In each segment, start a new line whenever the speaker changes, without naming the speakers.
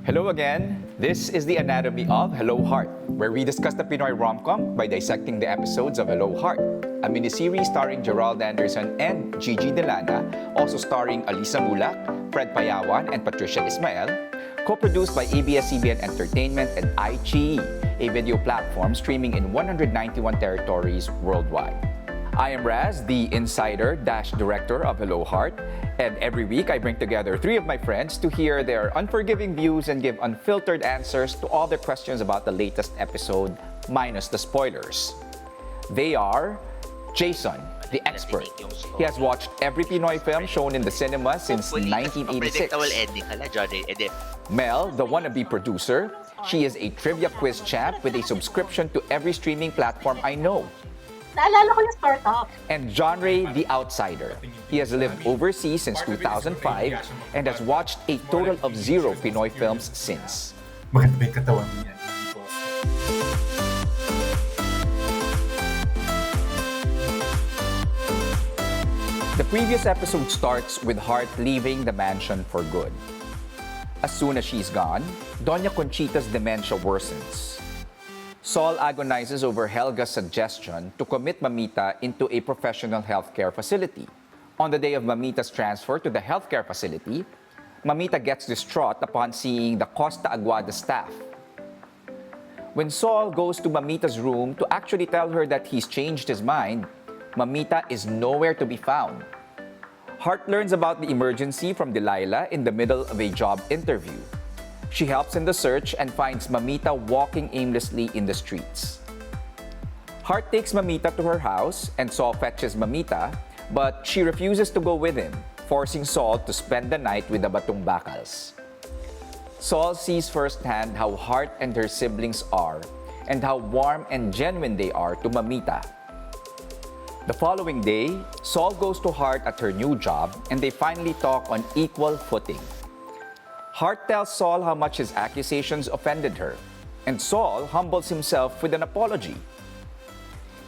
Hello again. This is the Anatomy of Hello Heart, where we discuss the Pinoy rom-com by dissecting the episodes of Hello Heart, a miniseries starring Gerald Anderson and Gigi Delana, also starring Alisa Mulak, Fred Payawan, and Patricia Ismael, co-produced by ABS-CBN Entertainment and iQIYI, a video platform streaming in 191 territories worldwide. I am Raz, the insider-director of Hello Heart, and every week I bring together three of my friends to hear their unforgiving views and give unfiltered answers to all their questions about the latest episode, minus the spoilers. They are Jason, the expert. He has watched every Pinoy film shown in the cinema since 1986. Mel, the wannabe producer. She is a trivia quiz champ with a subscription to every streaming platform I know.
Naalala ko yung startup.
And John Ray, the outsider. He has lived overseas since 2005 and has watched a total of 0 Pinoy films since.
Maganda yung katawan niya.
The previous episode starts with Hart leaving the mansion for good. As soon as she's gone, Doña Conchita's dementia worsens. Saul agonizes over Helga's suggestion to commit Mamita into a professional healthcare facility. On the day of Mamita's transfer to the healthcare facility, Mamita gets distraught upon seeing the Costa Aguada staff. When Saul goes to Mamita's room to actually tell her that he's changed his mind, Mamita is nowhere to be found. Hart learns about the emergency from Delilah in the middle of a job interview. She helps in the search and finds Mamita walking aimlessly in the streets. Hart takes Mamita to her house and Saul fetches Mamita, but she refuses to go with him, forcing Saul to spend the night with the Batong Bacals. Saul sees firsthand how Hart and her siblings are and how warm and genuine they are to Mamita. The following day, Saul goes to Hart at her new job and they finally talk on equal footing. Hart tells Saul how much his accusations offended her, and Saul humbles himself with an apology.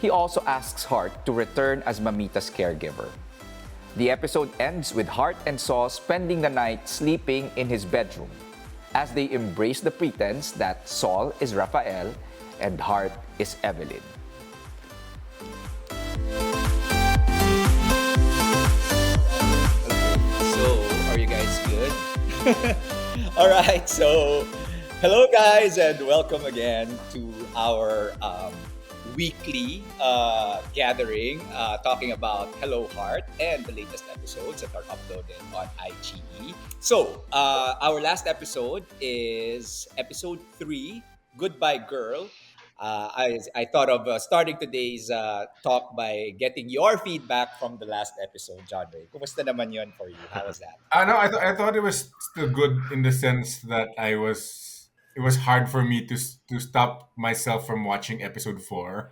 He also asks Hart to return as Mamita's caregiver. The episode ends with Hart and Saul spending the night sleeping in his bedroom, as they embrace the pretense that Saul is Rafael and Hart is Evelyn.
So, are you guys good? All right, so hello guys and welcome again to our weekly gathering talking about Hello Heart and the latest episodes that are uploaded on iQIYI. So, our last episode is episode 3, Goodbye Girl. I thought of starting today's talk by getting your feedback from the last episode, John Ray. Kumusta naman yun for you? How was that?
No, I thought it was still good in the sense that it was hard for me to stop myself from watching episode 4.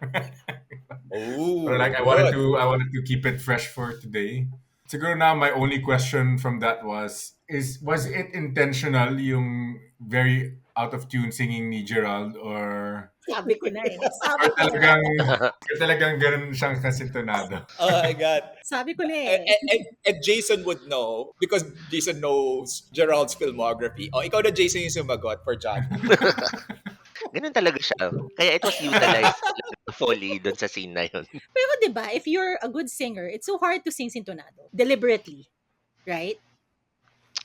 Oh,
But like I wanted to keep it fresh for today. Siguro na my only question from that was it intentional yung very out of tune singing ni Gerald or
Sabi ko na eh. Sabi ko na.
talagang ganun siyang kasintonado?
Oh my God.
Sabi ko na
And,
eh.
and Jason would know because Jason knows Gerald's filmography. Oh, ikaw na Jason yung sumagot for John.
Ganun talaga siya. Kaya it was utilized talaga fully dun sa scene na yun.
Pero diba, if you're a good singer, it's so hard to sing sintonado. Deliberately. Right?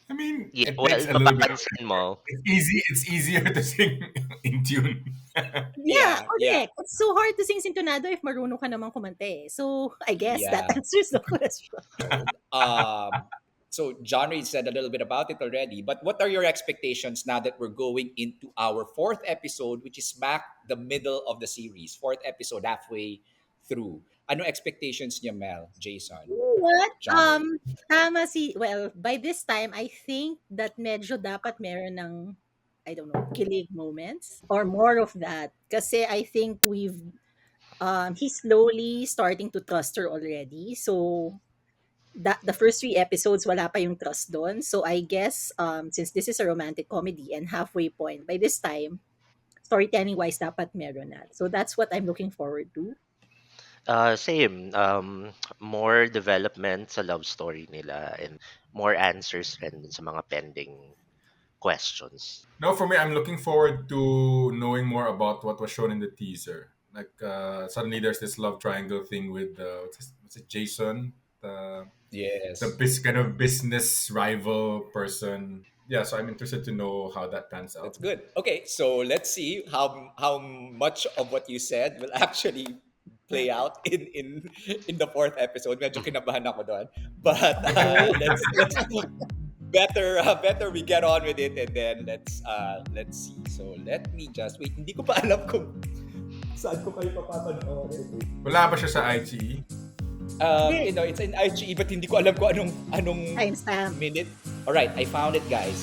I mean,
Yeah,
it
well,
takes a little bit.
mapapansin mo,
It's easier to sing in tune.
Yeah,
Yeah,
correct. It's so hard to sing sintonado if marunong ka naman kumante. So, I guess
Yeah.
that answers the question.
So John Ray said a little bit about it already, but what are your expectations now that we're going into our 4th episode, which is smack the middle of the series, 4th episode halfway through? Ano expectations niya, Mel, Jason?
What?
John
Tama well, by this time, I think that medyo dapat meron ng, I don't know, kilig moments or more of that. Kasi I think he's slowly starting to trust her already. So, the first 3 episodes, wala pa yung trust doon. So, I guess, since this is a romantic comedy and halfway point, by this time, storytelling-wise, dapat meron na. So, that's what I'm looking forward to.
same. More development sa love story nila and more answers rin dun sa mga pending questions.
No, for me, I'm looking forward to knowing more about what was shown in the teaser. Like suddenly there's this love triangle thing with what's it, Jason, the
Yes.
kind of business rival person. Yeah, so I'm interested to know how that pans out.
That's good. Okay, so let's see how much of what you said will actually play out in the fourth episode. Medyo kinabahan ako doon. But let's better we get on with it, and then let's see. So let me just wait. Hindi ko pa alam kung saan ko kayo papapanoorin.
Wala ba siya sa IGE?
It's in IGE, but hindi ko alam kung anong
Timestamp.
minute. All right, I found it, guys.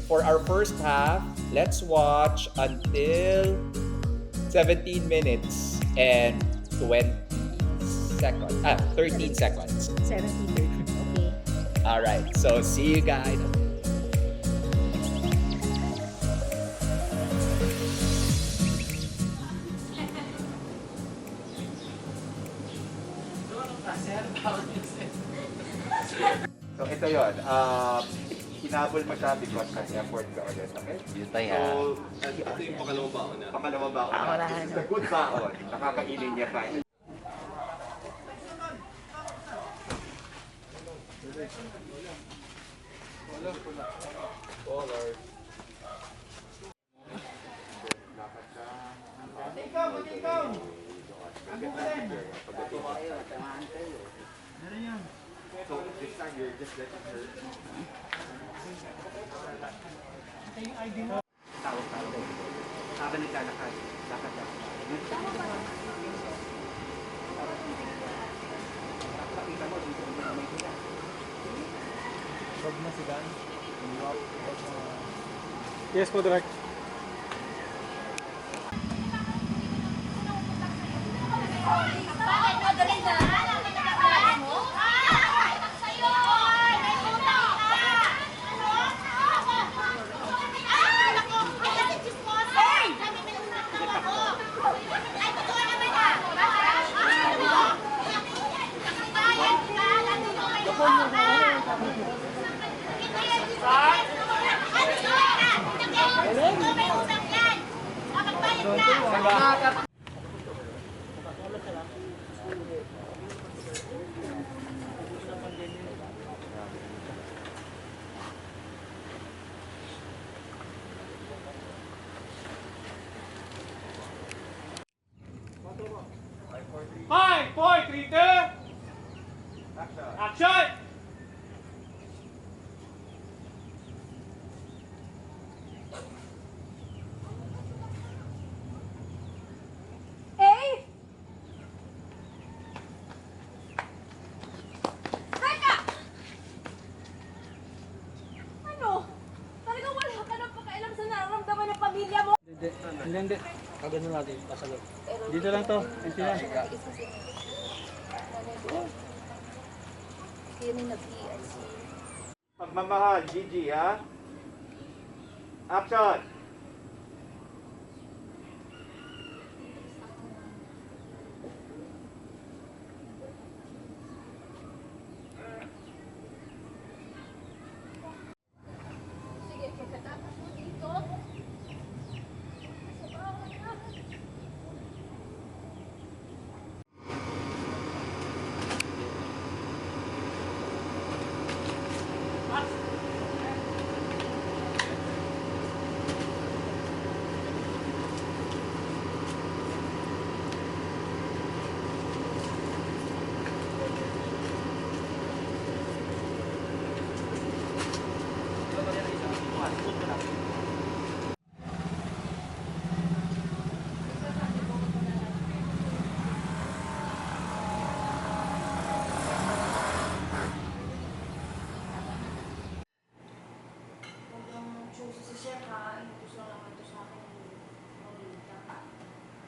For our first half, let's watch until 17 minutes and 20 seconds. 13 seconds.
17:30. Okay.
All right. So see you guys.
So ito yun. Hinabol mo siya because nag-effort ka ulit. Okay?
Yun pa yan.
Ito yung pangalawang baon na.
Pangalawang baon. This is the good baon. Nakakainin niya pa. So this time you're just letting her. Tawag. Habang naglalakad, lakad lang. Pakita mo, dito mo na may hila.
Wag na si Dan. Yes po, direct.
Bakit madali na? Mo? Sa'yo! May utang ka! Naku! Ay, kasi chismoso! Sabi may utang daw ako! Ay, totoo naman ah! Nakakabayan ka! Lalo mo may utang ka! Hindi yan chismoso! Ano yun? Naku! May utang yan! Nakakabayan ka!
Five, four, three, two. Action!
Eh! Teka! Ano? Talagang wala ka nang pakialam sa nararamdaman ng pamilya mo?
Hindi. Kagano natin, pasalot. Dito lang to, Entina.
Pagmamahal, Gigi, ha? Action!
Sige, pagkatapos mo dito, sa bahay na.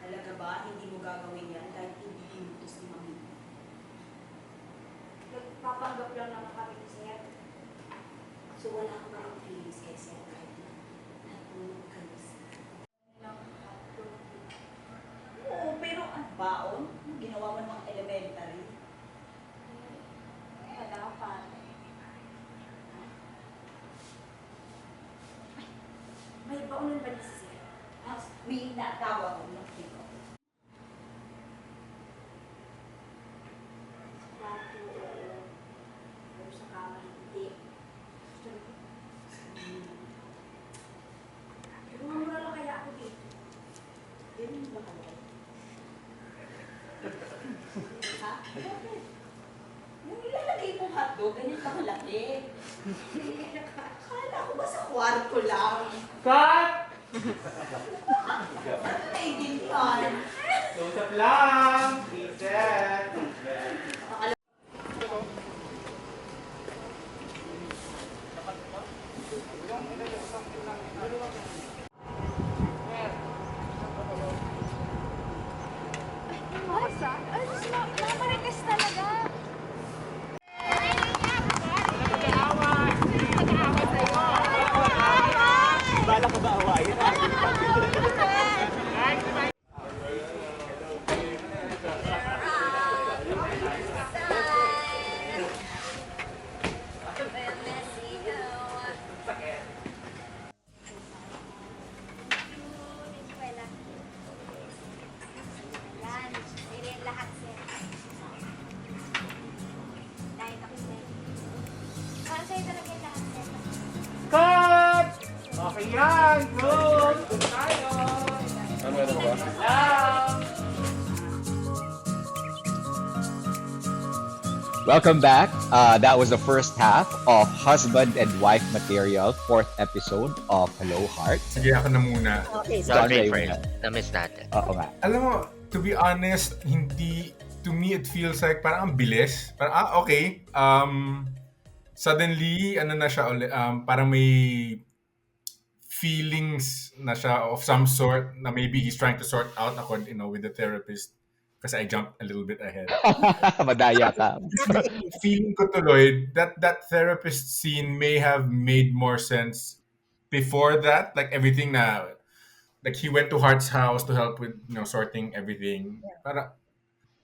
Talaga ba hindi mo gagawin yan kahit hindi inutos ni Mami?
Nagpapanggap lang naman kami ni Sir.
So wala ka ba yung feelings kay Sir kahit na natulog ka na siya? Oo, pero ang baon, ginawa mo ng elementary.
Dapat.
Paunan ba niya siya? May natawa ko ng ko. Sa kwarto, oo. Pero sa kama, hindi. Pero mamura lang kaya ako dito. Ganun ba kaya? Ha? Bakit? Yung ilalagay kong hotdog, ganyan ka malaki. Akala ko ba sa kwarto lang?
Cut!
Ano naiintindihan?
Close-up lang! Reset!
Marites talaga.
Bala ko ba awayin?
Yan, ganyan lahat sir. Dahil ako sir. Para sa'yo talaga yung lahat sir.
Cut! Okay yan! Good! Good tayo! Ano ba? Lang!
Welcome back. That was the first half of Husband and Wife Material, fourth episode of Hello Heart.
Sige, ako na muna.
Okay, so
John
Genre
Ray
first.
muna.
Na-miss natin.
Oo nga.
Alam mo, to be honest, hindi, to me, it feels like parang ang bilis. Parang, okay. Suddenly, ano na siya ulit, parang may feelings na siya of some sort na maybe he's trying to sort out according, with the therapist. Kasi I jumped a little bit ahead.
Madaya ka.
Feeling ko tuloy that therapist scene may have made more sense before that. Like everything na, like he went to Hart's house to help with sorting everything.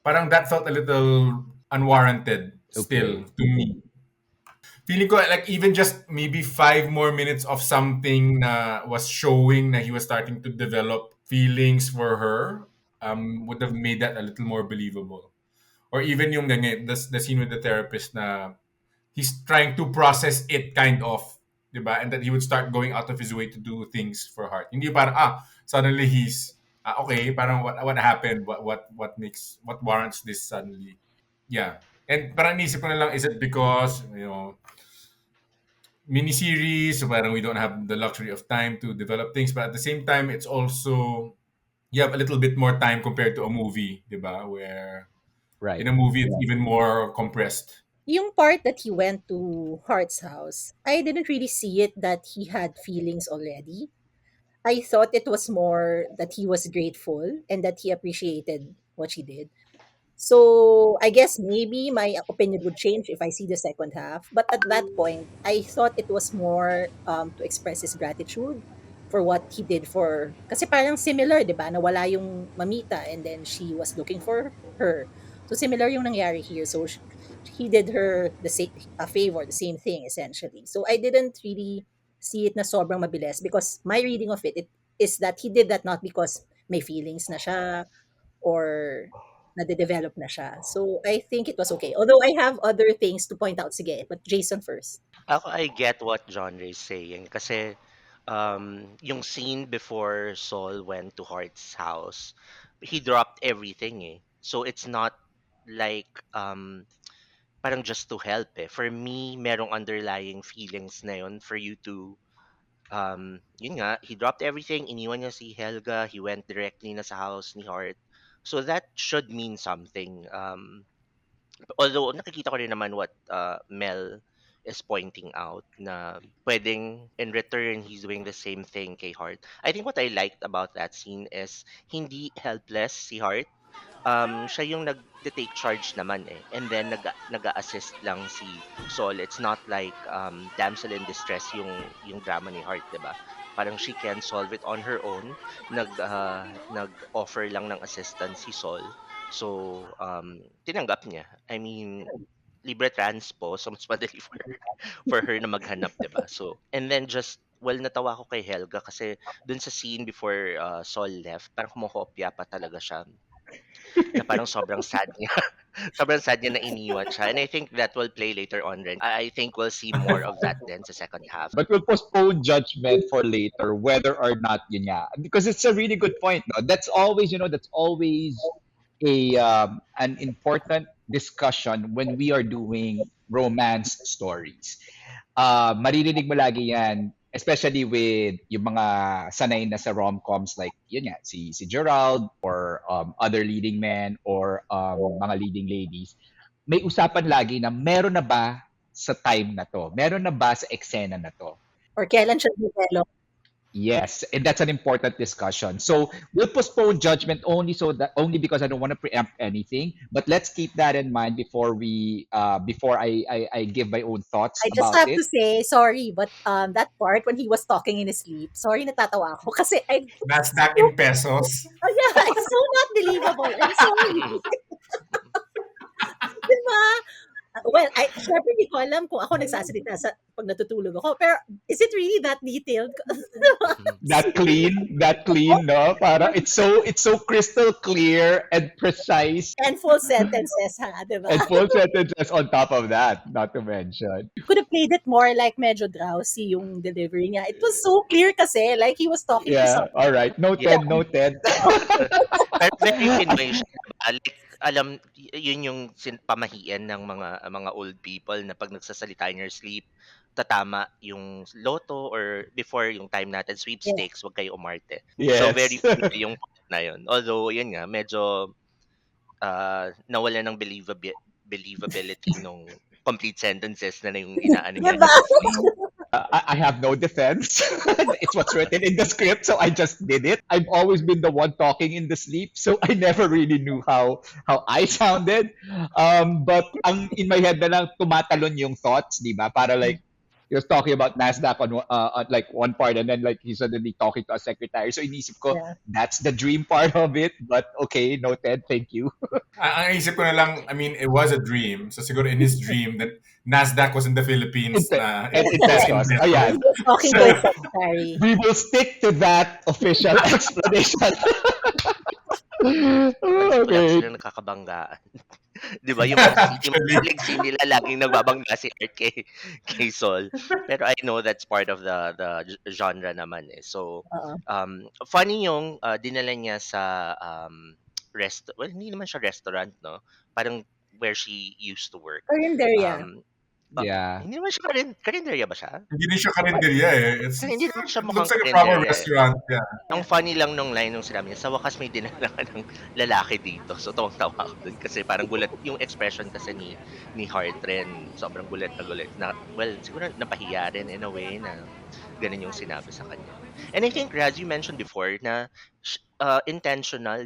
Parang that felt a little unwarranted still to me. Feeling ko like even just maybe 5 more minutes of something na was showing na he was starting to develop feelings for her would have made that a little more believable. Or even yung the scene with the therapist na he's trying to process it kind of, diba? And that he would start going out of his way to do things for Hart. Hindi parang suddenly he's okay, parang what happened? What warrants this suddenly? Yeah. And parang nisip ko na lang, is it because, miniseries, so parang we don't have the luxury of time to develop things, but at the same time, it's also, you have a little bit more time compared to a movie, diba? Where
Right.
in a movie, it's even more compressed.
yung part that he went to Hart's house, I didn't really see it that he had feelings already. I thought it was more that he was grateful and that he appreciated what she did. So I guess maybe my opinion would change if I see the second half. But at that point, I thought it was more to express his gratitude for what he did for. Kasi parang similar, di ba? Nawala yung mamita and then she was looking for her. So similar yung nangyari here. So he did her the same a favor, the same thing essentially. So I didn't really see it na sobrang mabilis because my reading of it is that he did that not because may feelings na siya or nade-develop na siya. So, I think it was okay. Although I have other things to point out. Sige, but Jason first.
Ako, I get what John is saying. Kasi, yung scene before Saul went to Hart's house, he dropped everything eh. So, it's not like, parang just to help eh. For me, merong underlying feelings na yun for you to, yun nga, he dropped everything, iniwan niya si Helga, he went directly na sa house ni Hart. So that should mean something. Although nakikita ko rin naman what Mel is pointing out na pwedeng in return he's doing the same thing kay Hart. I think what I liked about that scene is hindi helpless si Hart. Siya yung nag-take charge naman eh. And then nag-assist lang si Saul. It's not like damsel in distress yung drama ni Hart, 'di ba? Parang she can solve it on her own. Nag-offer lang ng assistance si Saul. So, tinanggap niya. I mean, libre transpo, so mas madali for her na maghanap, 'di ba? So, and then just natawa ko kay Helga kasi dun sa scene before Saul left, parang kumokopya pa talaga siya. Na parang sobrang sad niya. Sobrang sad niya na iniwan siya. And I think that will play later on rin. I think we'll see more of that then sa second half.
But we'll postpone judgment for later, whether or not yun nga. Because it's a really good point. No? That's always an important discussion when we are doing romance stories. Maririnig mo lagi yan, especially with yung mga sanay na sa rom-coms like yun nga, si Gerald or other leading men or mga leading ladies. May usapan lagi na meron na ba sa time na to? Meron na ba sa eksena na to?
Or kailan siya develop?
Yes, and that's an important discussion. So we'll postpone judgment only because I don't want to preempt anything. But let's keep that in mind before I give my own thoughts
I just
about
have
it.
to say, sorry, but that part when he was talking in his sleep, sorry, natatawa ako. Kasi
Nasdaq in pesos.
oh yeah, it's so not believable. I'm sorry. Diba? Well, syempre hindi ko alam kung ako nagsasalita pag natutulog ako. Pero is it really that detailed?
That clean, no? Para it's so crystal clear and precise.
And full sentences, ha? Diba?
And full sentences on top of that, not to mention.
Could have played it more like medyo drowsy yung delivery niya. It was so clear kasi, like he was talking to
Yeah,
someone.
all right. Noted, noted.
Pero very Pinoy siya. Like, alam, yun yung pamahiin ng mga old people na pag nagsasalita in your sleep, tatama yung loto or before yung time natin, sweepstakes, wag kayo umarte. So, very
Yes.
Pinoy yung point na yun. Although, yun nga, medyo nawala ng believability nung complete sentences na yung inaano niya in
Diba?
his sleep.
I have no defense. It's what's written in the script, so I just did it. I've always been the one talking in the sleep, so I never really knew how I sounded. But in my head na lang tumatalon yung thoughts, di ba? Para like he was talking about Nasdaq on like one part, and then like he's suddenly talking to a secretary. So inisip ko,
Yeah.
that's the dream part of it. But okay, noted. Thank you.
Ang isip ko na lang, I mean, it was a dream. So siguro in his dream that Nasdaq was in the Philippines na
And in pesos. Ayan.
He was talking to his secretary.
We will stick to that official explanation.
Wala
Okay.
silang nakakabanggaan. Di ba? Yung big scene nila, laging nagbabangga si Art kay Saul. Pero I know that's part of the genre naman eh. So, funny yung dinala niya sa well, hindi naman siya restaurant, no? Parang where she used to work.
Karinderya.
Yeah.
Hindi naman siya karinderya ba siya?
Hindi rin siya karinderya eh.
Hindi naman siya
It
mukhang
looks like a proper
karinderya.
restaurant. Yeah.
Ang funny lang nung line nung sinabi niya, sa wakas may dinala ka ng lalaki dito. So, tawang-tawa ako dun. Kasi parang gulat, yung expression kasi ni Hart rin, sobrang gulat na gulat. Na, well, siguro napahiya rin in a way na ganun yung sinabi sa kanya. And I think, Raz, you mentioned before na intentional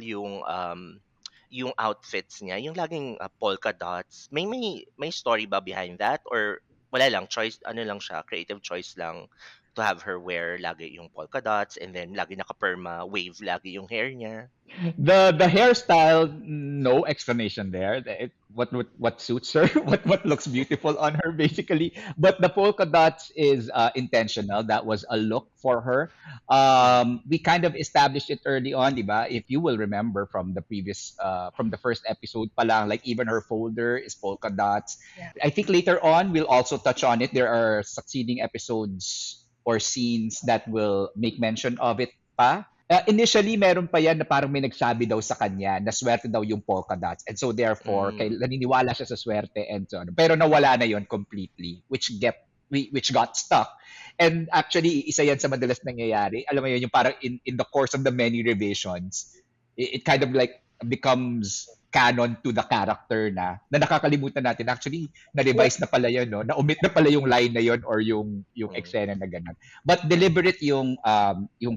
yung outfits niya, yung laging polka dots. May story ba behind that? Or wala lang, choice, ano lang siya, creative choice lang to have her wear lagi yung polka dots and then lagi naka-perma, wave lagi yung hair niya.
The hairstyle, no explanation there. What suits her, what looks beautiful on her, basically. But the polka dots is intentional. That was a look for her. We kind of established it early on, diba? If you will remember from the first episode pa lang, like even her folder is polka dots.
Yeah.
I think later on we'll also touch on it. There are succeeding episodes or scenes that will make mention of it pa. Initially, meron pa yan na parang may nagsabi daw sa kanya na swerte daw yung polka dots. And so therefore, naniniwala siya sa swerte and so on. Pero nawala na yon completely, which got stuck. And actually, isa yan sa madalas nangyayari. Alam mo yun, yung parang in the course of the many revisions, it kind of like becomes canon to the character na nakakalimutan natin. Actually, na-revise na pala yun, no? Na-omit na pala yung line na yun or yung eksena na ganun. But deliberate yung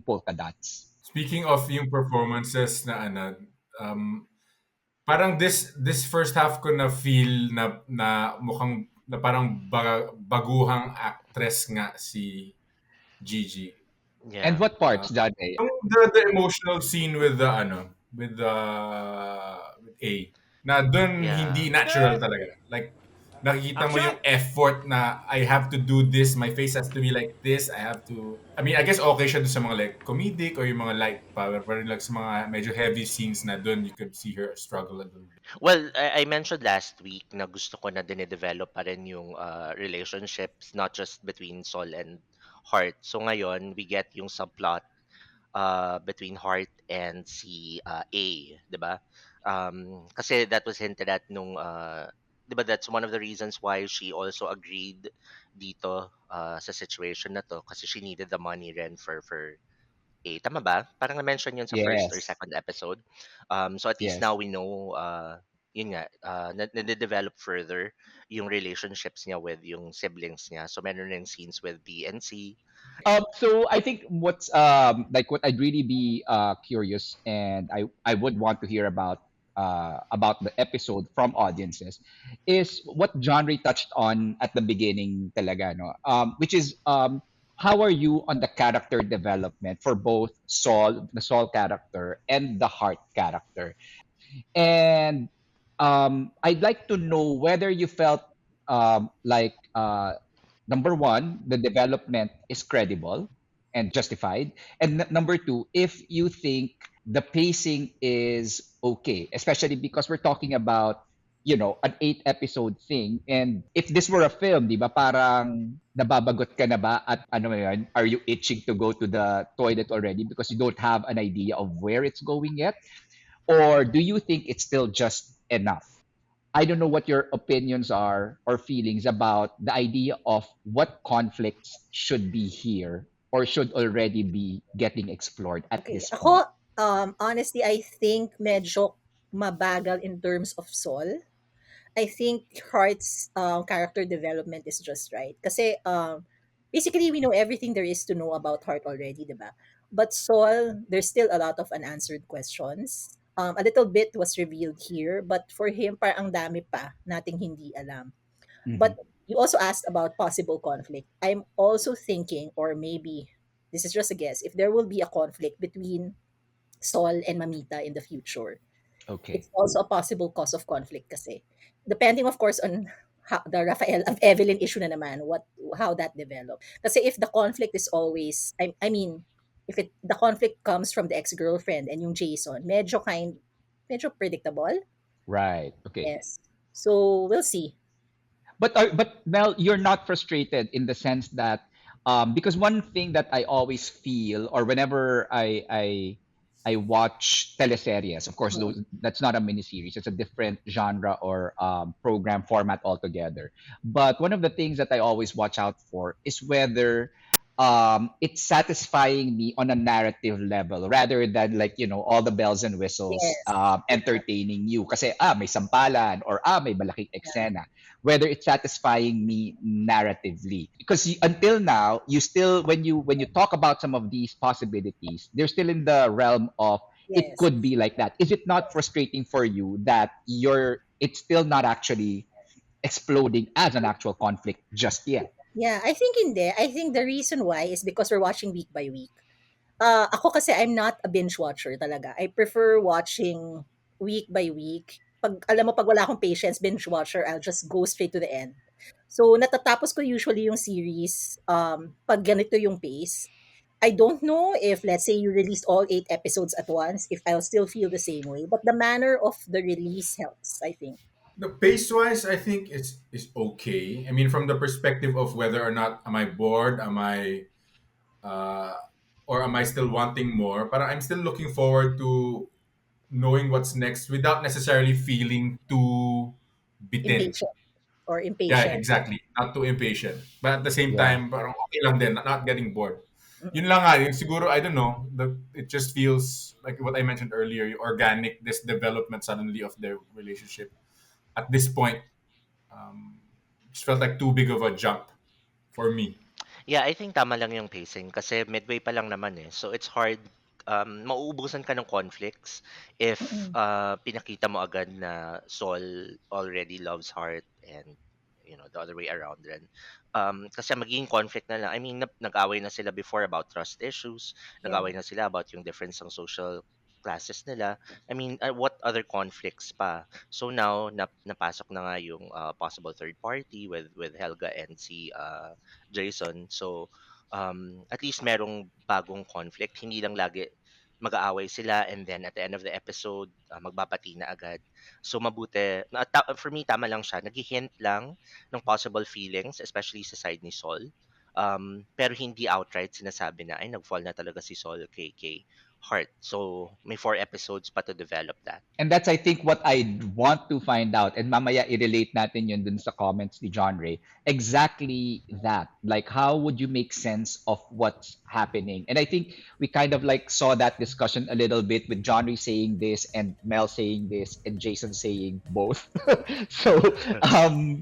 polka dots.
Speaking of yung performances na parang this first half ko na feel na mukhang na parang baguhang actress nga si Gigi.
Yeah.
And what parts, John A?
The emotional scene with with A na dun hindi natural talaga. Like nakikita mo
Actually,
yung effort na I have to do this, my face has to be like this, I have to, I mean, I guess okay siya dun sa mga like comedic or yung mga light power, pero like sa mga medyo heavy scenes na dun, you could see her struggle a little bit.
well, I mentioned last week na gusto ko na dine-develop pa rin yung relationships, not just between Sol and Heart. So ngayon, we get yung subplot between Heart and si A, 'di ba? Kasi that was hinted at nung 'di ba, that's one of the reasons why she also agreed dito sa situation na to kasi she needed the money rin for A, tama ba? Parang na-mention yun sa first or
Yes.
second episode. So at least
Yes.
now we know, yun nga, na-develop further yung relationships niya with yung siblings niya. So meron rin scenes with B and C.
So I think what's like what I'd really be curious, and I would want to hear about the episode from audiences is what John Ray touched on at the beginning talaga, no? Which is how are you on the character development for both Saul, the Saul character, and the Heart character? And I'd like to know whether you felt like number one, the development is credible and justified, and number two, if you think the pacing is okay, especially because we're talking about an 8 episode thing, and if this were a film, di ba, parang nababagot ka na ba at ano yun, are you itching to go to the toilet already because you don't have an idea of where it's going yet? Or do you think it's still just enough? I don't know what your opinions are or feelings about the idea of what conflicts should be here or should already be getting explored at
Okay,
this point.
ako, honestly, I think medyo mabagal in terms of Sol. I think Heart's character development is just right. Kasi basically, we know everything there is to know about Heart already, di ba? But Saul, there's still a lot of unanswered questions. A little bit was revealed here, but for him, parang ang dami pa nating hindi alam.
Mhm.
But you also asked about possible conflict. I'm also thinking, or maybe this is just a guess, if there will be a conflict between Saul and Mamita in the future.
Okay.
It's also a possible cause of conflict kasi. Depending of course on the Rafael of Evelyn issue na naman, how that developed. Kasi if the conflict is always, I mean, if the conflict comes from the ex-girlfriend and yung Jason, medyo predictable.
Right. Okay.
Yes. So we'll see.
But Mel, you're not frustrated in the sense that because one thing that I always feel, or whenever I watch teleseries, of course,
Mm.
that's not a miniseries; it's a different genre or program format altogether. But one of the things that I always watch out for is whether it's satisfying me on a narrative level rather than like all the bells and whistles
Yes. Exactly.
entertaining you kasi may sampalan or may malaking
Yeah.
eksena, whether it's satisfying me narratively, because until now you still, when you talk about some of these possibilities, they're still in the realm of it
Yes.
could be like that. Is it not frustrating for you that it's still not actually exploding as an actual conflict just yet?
Yeah, I think hindi. I think the reason why is because we're watching week by week. Ako kasi I'm not a binge watcher talaga. I prefer watching week by week. Pag wala akong patience, binge watcher, I'll just go straight to the end. So, natatapos ko usually yung series pag ganito yung pace. I don't know if, let's say, you released all 8 episodes at once, if I'll still feel the same way. But the manner of the release helps, I think.
The pace wise, I think it's okay. I mean, from the perspective of whether or not am I bored, uh, or am I still wanting more? But I'm still looking forward to knowing what's next without necessarily feeling too bitin.
Impatient or
Yeah,
impatient.
exactly. Not too impatient. But at the same
Yeah.
time, parang okay lang din, not getting bored.
Mm-mm.
Yun lang nga, yun siguro, I don't know, it just feels like what I mentioned earlier, yung organic, this development suddenly of their relationship. At this point, um, just felt like too big of a jump for me.
Yeah, I think tama lang yung pacing kasi midway pa lang naman eh. So it's hard, mauubusan ka ng conflicts if
Mm-mm.
pinakita mo agad na Saul already loves Heart and the other way around rin. Kasi magiging conflict na lang. I mean, nag-away na sila before about trust issues.
Yeah.
Nag-away na sila about yung difference ng social classes nila. I mean, what other conflicts pa? So now, napasok na nga yung possible third party with Helga and si Jason. So, at least merong bagong conflict. Hindi lang lagi mag-aaway sila and then at the end of the episode, magbabati na agad. So mabuti, for me, tama lang siya. Nag-hint lang ng possible feelings, especially sa side ni Saul. Pero hindi outright sinasabi na, ay, nag-fall na talaga si Saul kay Heart. So, may 4 episodes pa to develop that.
And that's, I think, what I want to find out. And mamaya i-relate natin yun dun sa comments ni John Ray. Exactly that. Like, how would you make sense of what's happening? And I think we kind of like saw that discussion a little bit with John Ray saying this and Mel saying this and Jason saying both. so,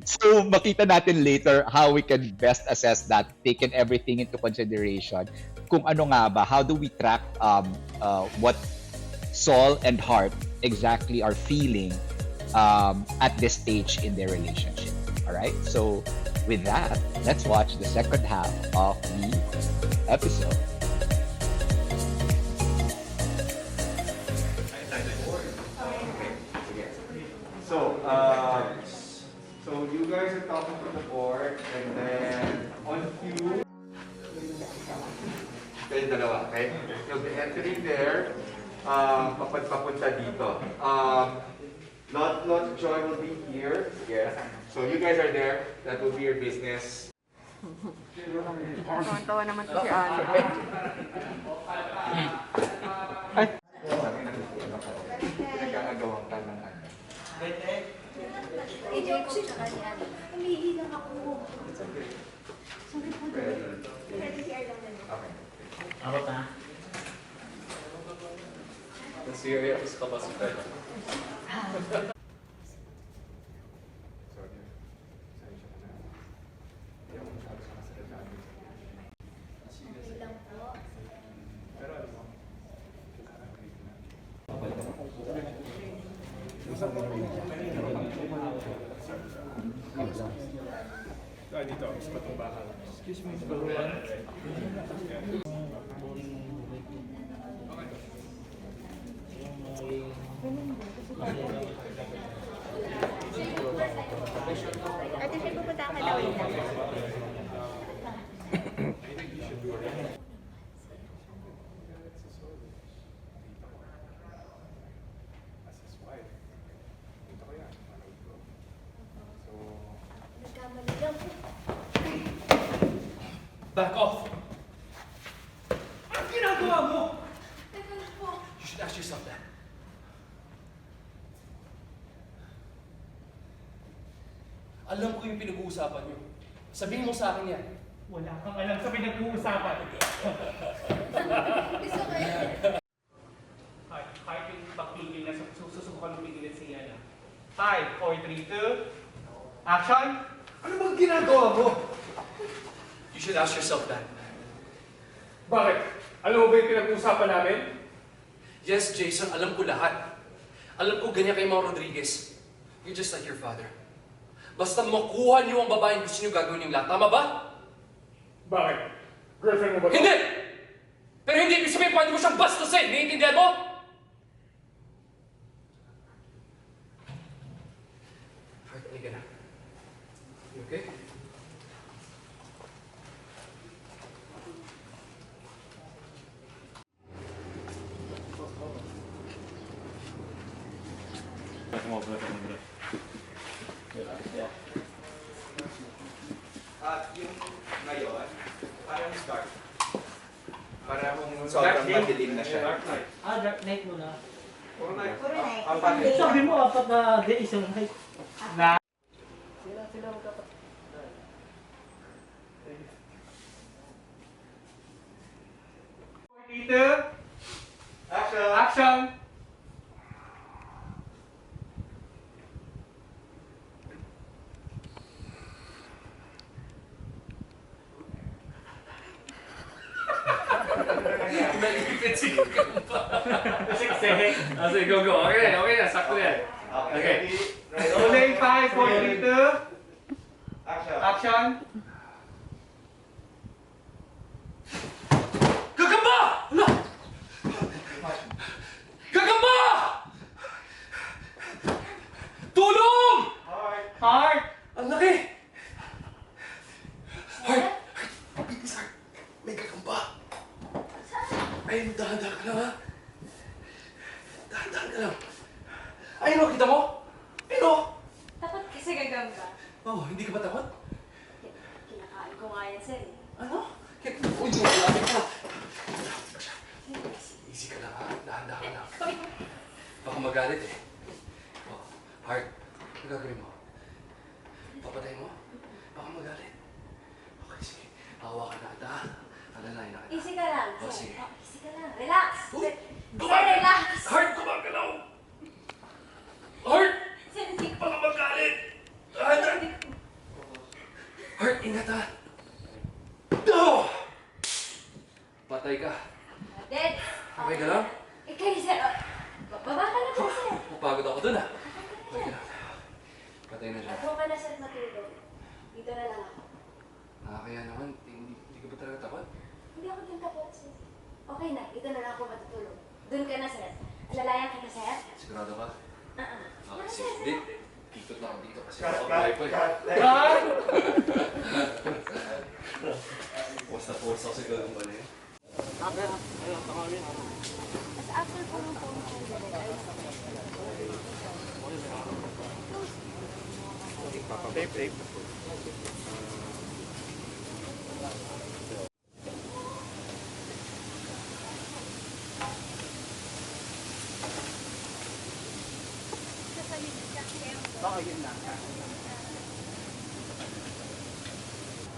so makita natin later how we can best assess that, taking everything into consideration. Kung ano nga ba, how do we track what Saul and Hart exactly are feeling at this stage in their relationship. All right. So with that, let's watch the second half of the episode.
So you guys are talking to the board, and then on cue, kayo dalawa, okay? You'll be entering there. Papunta dito. Lot Joy will be here. Yes. So you guys are there. That will be your business.
Tawa naman si Ana.
Nagkakagawang ka ng ano.
I-joke ko siya kasi ano. Umihi lang ako. Sorry po. Pwede si Arlang na.
Okay.
Ako ta.
Serious ka ba sa kanya?
Dito, sa patong bakal.
Excuse me,
Ate, siya pupunta ka daw yun.
Nagkamali lang po.
Back off! Anong ginagawa mo?
Teka lang po.
You should ask yourself that. Alam ko yung pinag-uusapan niyo. Sabihin mo sa akin yan.
Wala kang alam sa pinag-uusapan.
It's okay.
Kahit yung pagpigil na sususukan ng pigilan si Yana. 5, 4, 3, 2, action!
Ano bang ginagawa mo? You should ask yourself that.
Bakit? Alam mo ba yung pinag-uusapan namin?
Yes, Jason, alam ko lahat. Alam ko ganyan kay Mau Rodriguez. You're just like your father. Basta makuha niyo ang babaeng gusto niyo gagawin yung lahat. Tama ba?
Bakit? Girlfriend mo ba ito?
Hindi! Pero hindi ibig sabihin pwede mo siyang bastusin. Naiintindihan mo? Heart, halika na. You okay?
At yung ngayon, parang start. Parang sobrang madilim na siya.
Dark Knight muna.
Puro night.
Puro night.
Apat.
Sabi mo, apat na day, isang night. Na. Sila magkapat. 42.
Action!
Action!
Nalipit si
Sige.
Sige, go, go. Okay na. Sakto yan. Okay.
Rolling 5, 4, 3, 2.
Action!
Action!
Gagamba! Ala! Ay, dahan-dahan ka lang, ha? Dahan-dahan ka lang. Ayun o, kita mo? Ayun o!
Takot kasi gagamba.
Oh, hindi ka ba takot?
Kinakain ko nga yan, sir.
Ano? Uy, malapit ka. Easy ka lang, ha? Dahan-dahan ka lang. Baka magalit eh. Oh, Heart, ano gagawin mo? Papatay mo? Baka magalit. Okay, sige. Hawakan na kita, ha? Alalayan na kita.
Easy ka lang,
Oh,
sir.
sige.
Oh, easy ka lang. Relax.
Uy,
Sir, relax.
Heart, gumagalaw! Heart!
Sir, hindi ko.
Baka magalit! Dahan-dahan! Heart, ingat, ha? Oh! Patay ka.
Dead.
Okay ka lang?
Kayo, sir. Baba ka na po, sir.
Napagod ako dun, ha? Okay ka lang. Patay na siya.
Doon ka na, sir, matulog. Dito na lang ako.
Kaya naman, hindi ka ba talaga takot?
Hindi ako din takot, sir. Okay na, dito na lang ako matutulog. Doon ka na, sir. Alalayan ka na, sir.
Sigurado ka?
Okay,
Sige.
sir.
Hindi. Ikot na ako dito kasi ako pa eh. Post ako sa ganun ba na yun?
As after po ng phone call,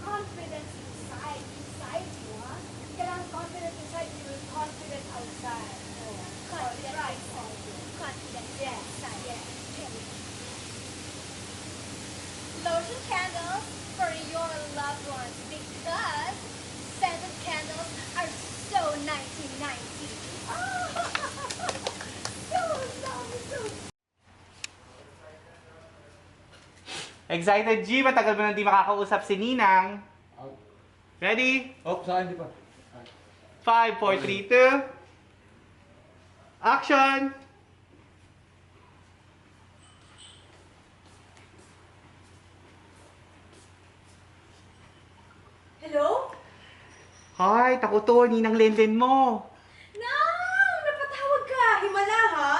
Confidence inside you, huh? Kailangan confident inside you and confident outside. Confident outside. Confident inside. Lotion candles for your loved ones because scented candles are so 1990. So lovely, so
Excited, G. Matagal mo na hindi makakausap si Ninang. Ready?
Oh, saan di pa?
5, 4, 3, 2. Action!
Hello?
Hi, tako to. Ninang Lenlen mo.
Nang! Napatawag ka! Himala, ha?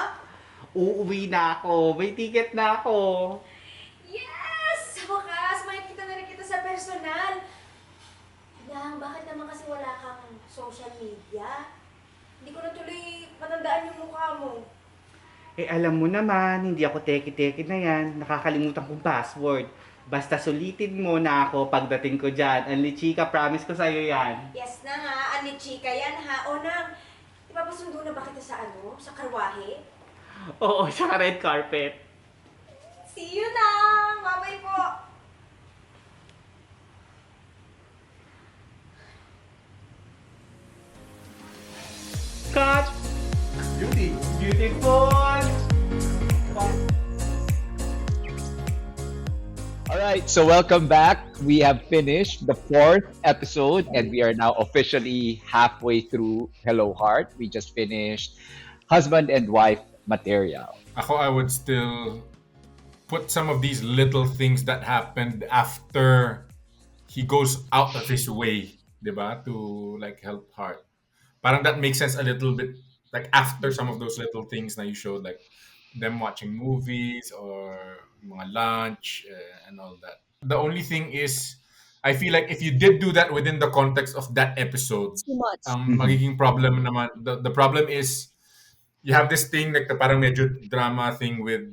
Uuwi na ako. May ticket na ako.
Yes! Sa wakas, makikita na rin kita sa personal. Nang, bakit naman kasi wala kang social media? Hindi ko na tuloy matandaan yung mukha mo.
Eh, alam mo naman, hindi ako teki-teki na yan. Nakakalimutan kong password. Basta sulitin mo na ako pagdating ko dyan. Anli chika, promise ko sa'yo yan.
Yes na nga, ani chika yan ha. O nang, ipapasundo na ba kita sa sa karwahe?
Oo, sa red carpet.
See you nang! Bye-bye po!
Cut!
Beauty.
Beautiful!
All right, so welcome back. We have finished the 4th episode and we are now officially halfway through Hello Heart. We just finished husband and wife material.
Ako, I would still put some of these little things that happened after he goes out of his way, diba, to like help Heart. Parang that makes sense a little bit, like after some of those little things that you showed, like them watching movies or mga lunch and all that. The only thing is, I feel like if you did do that within the context of that episode,
It's too much.
magiging problem naman. The problem is, you have this thing like the parang medyo drama thing with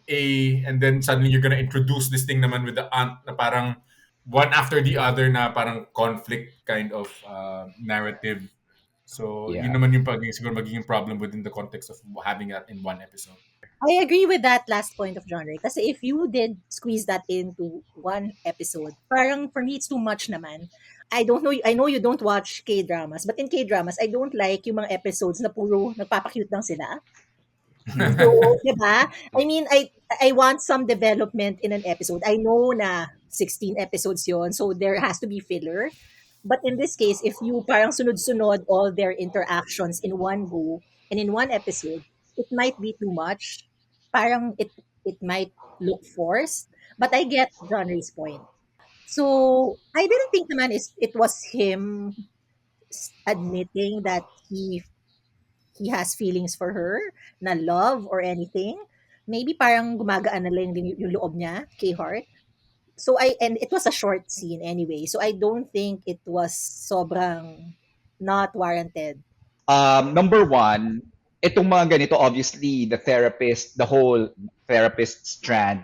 A, and then suddenly you're gonna introduce this thing naman with the aunt na parang one after the other na parang conflict kind of narrative. So
Yeah.
yun naman yung siguro magiging problem within the context of having that in one episode.
I agree with that last point of John Ray. Kasi if you did squeeze that into one episode, parang for me, it's too much naman. I don't know, I know you don't watch K-dramas, but in K-dramas, I don't like yung mga episodes na puro nagpapakute lang sila. So, diba? I mean, I want some development in an episode. I know na 16 episodes yon, so there has to be filler. But in this case, if you parang sunod-sunod all their interactions in one go and in one episode, it might be too much. Parang it might look forced. But I get John Ray's point. So, I didn't think naman it was him admitting that he has feelings for her, na love or anything. Maybe parang gumagaan na lang din yung loob niya kay Heart. So and it was a short scene anyway. So I don't think it was sobrang not warranted.
Number one, itong mga ganito, obviously, the whole therapist strand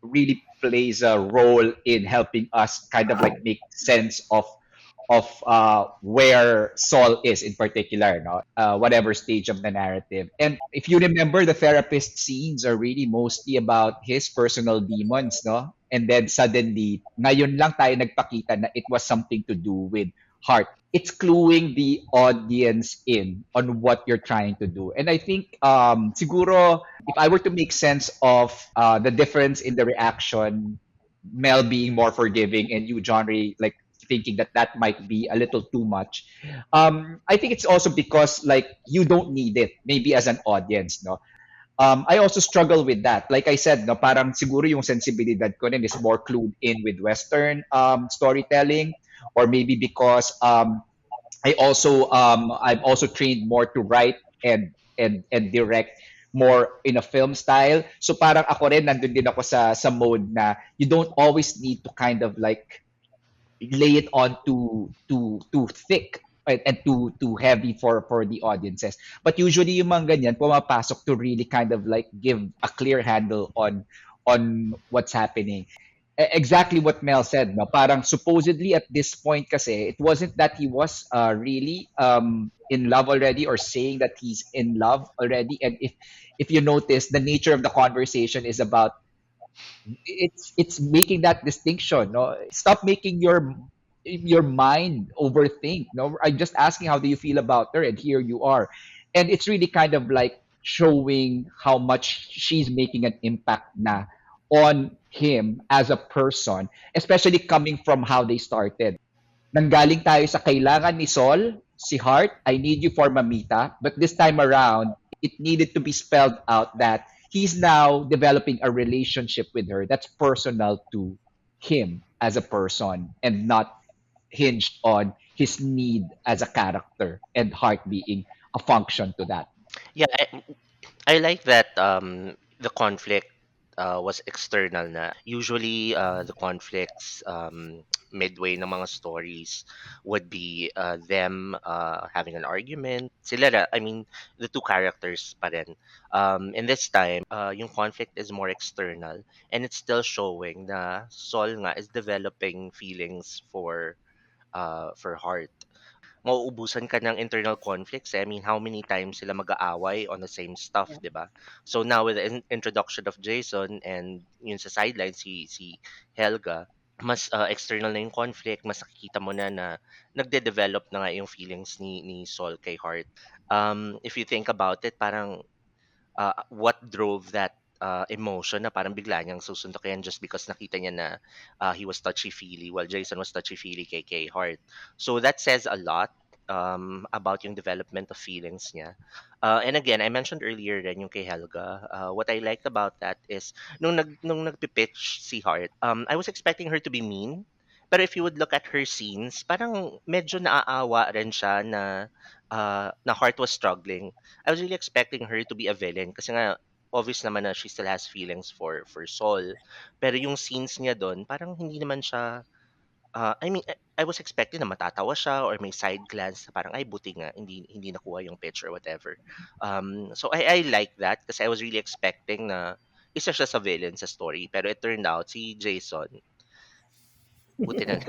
really plays a role in helping us kind of like make sense of where Saul is in particular, no? Whatever stage of the narrative. And if you remember, the therapist scenes are really mostly about his personal demons, no? And then suddenly, ngayon lang tayo nagpakita na it was something to do with heart. It's cluing the audience in on what you're trying to do. And I think siguro if I were to make sense of the difference in the reaction, Mel being more forgiving and you, John Ray, like thinking that that might be a little too much. I think it's also because like you don't need it, maybe as an audience, no. I also struggle with that. Like I said, no, parang siguro yung sensibilidad ko rin is more clued in with Western storytelling, or maybe because I'm also trained more to write and direct more in a film style. So parang ako rin nandun din ako sa mode na you don't always need to kind of like lay it on too thick and too heavy for the audiences. But usually yung mga ganyan pumapasok to really kind of like give a clear handle on what's happening. Exactly what Mel said, no? Parang supposedly at this point kasi it wasn't that he was really in love already or saying that he's in love already. And if you notice, the nature of the conversation is about it's making that distinction, no. Stop making your mind overthink, no. I'm just asking how do you feel about her, and here you are. And it's really kind of like showing how much she's making an impact na on him as a person, especially coming from how they started. Nanggaling tayo sa kailangan ni Saul, si Heart, I need you for Mamita. But this time around, it needed to be spelled out that he's now developing a relationship with her that's personal to him as a person and not hinged on his need as a character and Heart being a function to that.
Yeah, I like that the conflict was external na. Usually, the conflicts midway ng mga stories would be them having an argument. I mean, the two characters pa rin. In this time, yung conflict is more external and it's still showing na Sol nga is developing feelings for Heart. Mauubusan ka ng internal conflicts, eh. I mean, how many times sila mag-aaway on the same stuff,
Yeah.
'di ba? So now with the introduction of Jason and yun sa sideline si Helga, mas external na yung conflict, mas nakikita mo na nagde-develop na nga yung feelings ni Saul kay Heart. If you think about it, parang what drove that emotion na parang bigla niyang susuntukin just because nakita niya na he was touchy-feely while Jason was touchy-feely kay Hart. So that says a lot about yung development of feelings niya. And again, I mentioned earlier rin yung kay Helga. What I liked about that is nung nagpipitch si Hart, I was expecting her to be mean. Pero if you would look at her scenes, parang medyo naaawa rin siya na Hart was struggling. I was really expecting her to be a villain kasi nga obvious naman na she still has feelings for Saul. Pero yung scenes niya doon, parang hindi naman siya I mean, I was expecting na matatawa siya or may side glance na parang ay buti nga hindi nakuha yung pitch or whatever. So I like that kasi I was really expecting na isa siya sa villain sa story pero it turned out si Jason buti na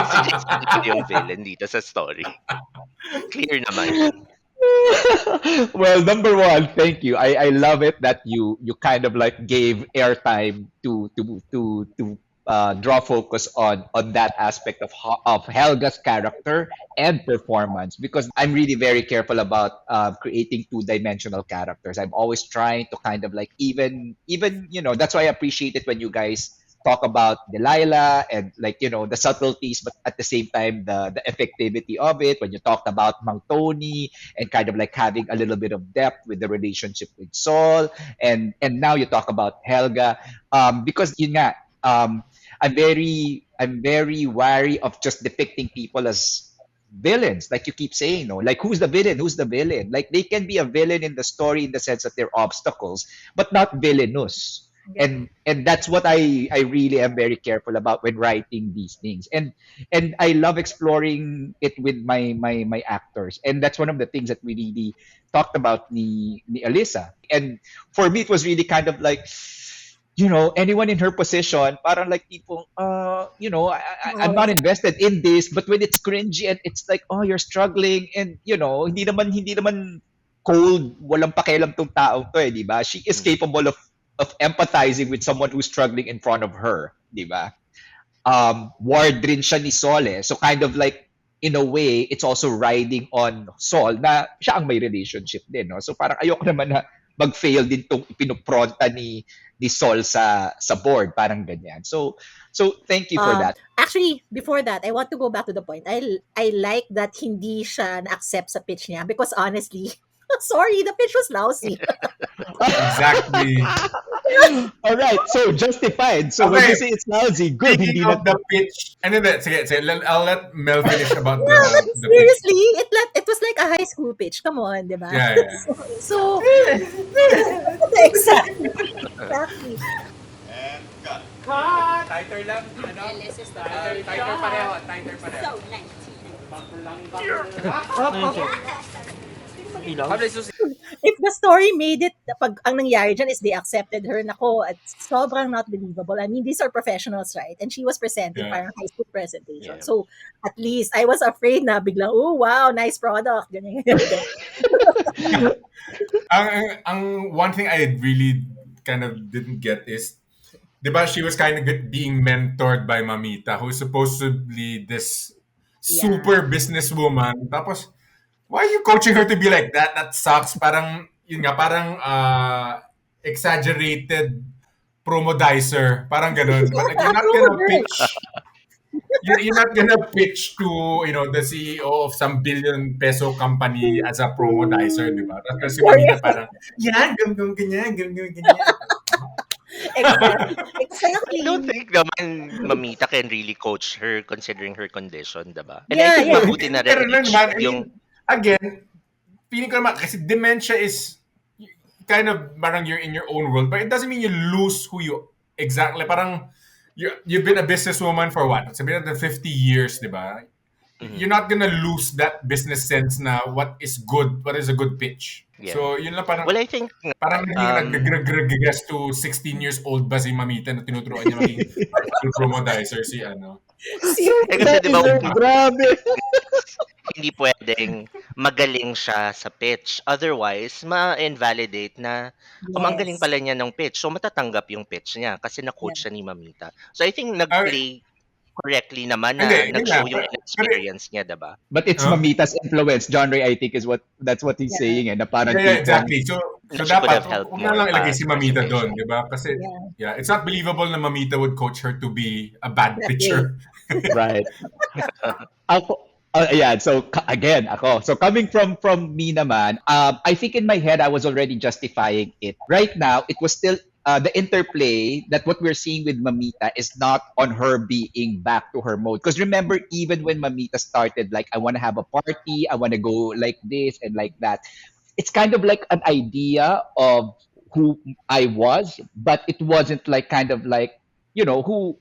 si Jason na yung villain dito sa story. Clear naman siya.
Well, number one, thank you. I love it that you kind of like gave airtime to draw focus on that aspect of Helga's character and performance, because I'm really very careful about creating two-dimensional characters. I'm always trying to kind of like even that's why I appreciate it when you guys talk about Delilah and like the subtleties, but at the same time the effectivity of it. When you talked about Mang Tony and kind of like having a little bit of depth with the relationship with Saul, and now you talk about Helga, because yun nga, I'm very
I'm very wary of just depicting people as villains, like you keep saying, no, like who's the villain? Who's the villain? Like they can be a villain in the story in the sense that they're obstacles, but not villainous.
Yeah.
And that's what I really am very careful about when writing these things. And I love exploring it with my actors. And that's one of the things that we really talked about ni Alyssa. And for me it was really kind of like, anyone in her position, parang like people, I'm
Oh,
not invested in this, but when it's cringy and it's like, oh, you're struggling, and hindi naman cold, walang pakialam tong tao to, di ba? She is capable of empathizing with someone who's struggling in front of her, di ba? Ward rin siya ni Saul eh. So kind of like, in a way, it's also riding on Saul na siya ang may relationship din, no? So parang ayoko naman na mag-fail din tong ipinupronta ni Saul sa board, parang ganyan. So thank you for that.
Actually, before that, I want to go back to the point. I like that hindi siya na-accept sa pitch niya because honestly, sorry, the pitch was lousy.
Exactly.
All right, so justified. So when
Okay.
you say it's lousy, good.
Speaking
Hindi
of the pitch, and then I'll let Mel finish about
Yeah, but
the pitch.
seriously, it was like a high school pitch. Come on, di ba?
Yeah, yeah.
So exactly. Exactly.
And cut. Cut! Tighter lang. Ano? Tighter pareho. Tighter pareho.
If the story made it, pag ang nangyari dyan is they accepted her, nako, at sobrang not believable. I mean, these are professionals, right? And she was presenting
Yeah.
parang high school presentation.
Yeah.
So, at least, I was afraid na biglang, oh, wow, nice product. Ganyan, ganyan.
Ang one thing I really kind of didn't get is, di ba, she was kind of being mentored by Mamita, who's supposedly this super businesswoman. Tapos, why are you coaching her to be like that? That sucks. Parang, yun nga, parang exaggerated promodizer. Parang ganun. But like, you're not gonna pitch. You're not gonna pitch to, the CEO of some billion peso company as a promodizer, di ba? Tapos si Mamita parang, yan, ganyan.
Exactly.
I don't think naman Mamita can really coach her considering her condition, diba? And
Yeah,
I think
yeah.
mabuti na
Pero
rin
nun naman, I
yung...
mean, again, feeling ko naman, kasi dementia is kind of parang you're in your own world, but it doesn't mean you lose who you exactly. Parang you've been a businesswoman for what? Sabihin natin 50 years, di ba? You're not gonna lose that business sense na what is a good pitch.
Yeah.
So, yun lang parang,
Well, I think...
parang nag-regress to 16 years old ba si Mamita na tinuturuan niya maging promodizer si ano.
Eh, kasi di ba,
Grabe.
hindi pwedeng magaling siya sa pitch. Otherwise, ma-invalidate na ang galing pala niya ng pitch. So, matatanggap yung pitch niya kasi na-coach siya ni Mamita. So, I think nag-play correctly naman na
Hindi,
nag-show
yun
yung
nga.
experience niya, diba?
But it's Mamita's influence. John Ray, I think, that's what he's saying. Na parang
Yeah, exactly. So
She could
dapat,
have helped
huwag
more
na lang ilagay
pa
si Mamita
presentation.
doon, di ba? Kasi, it's not believable na Mamita would coach her to be a bad pitcher.
Right. Ayan, so again, ako. So coming from me naman, I think in my head, I was already justifying it. Right now, it was still the interplay that what we're seeing with Mamita is not on her being back to her mode. Because remember, even when Mamita started, like, I want to have a party, I want to go like this and like that. It's kind of like an idea of who I was, but it wasn't like kind of like,